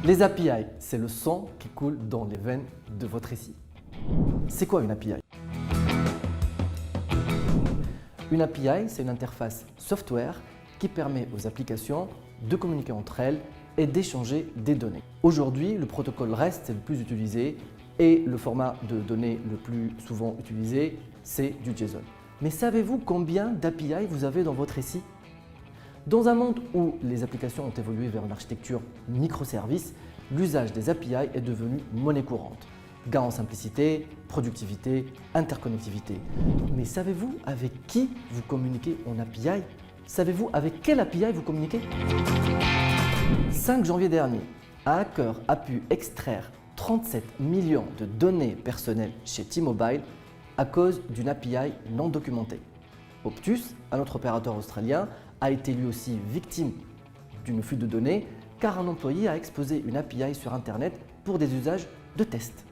Les API, c'est le sang qui coule dans les veines de votre récit. C'est quoi une API? Une API, c'est une interface software qui permet aux applications de communiquer entre elles et d'échanger des données. Aujourd'hui, le protocole REST est le plus utilisé et le format de données le plus souvent utilisé, c'est du JSON. Mais savez-vous combien d'API vous avez dans votre récit? Dans un monde où les applications ont évolué vers une architecture microservice, l'usage des API est devenu monnaie courante. Gain en simplicité, productivité, interconnectivité. Mais savez-vous avec qui vous communiquez en API? Savez-vous avec quelle API vous communiquez? 5 janvier dernier, un hacker a pu extraire 37 millions de données personnelles chez T-Mobile à cause d'une API non documentée. Optus, un autre opérateur australien, a été lui aussi victime d'une fuite de données car un employé a exposé une API sur Internet pour des usages de test.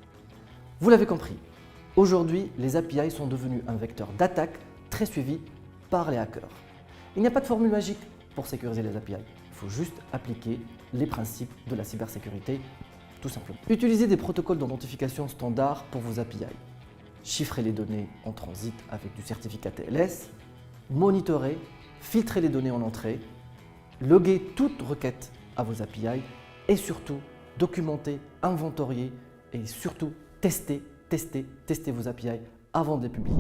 Vous l'avez compris, aujourd'hui, les API sont devenus un vecteur d'attaque très suivi par les hackers. Il n'y a pas de formule magique pour sécuriser les API. Il faut juste appliquer les principes de la cybersécurité, tout simplement. Utilisez des protocoles d'identification standards pour vos API. Chiffrez les données en transit avec du certificat TLS. Monitorez, filtrez les données en entrée. Loguez toute requête à vos API. Et surtout, documentez, inventoriez et surtout, testez vos API avant de les publier.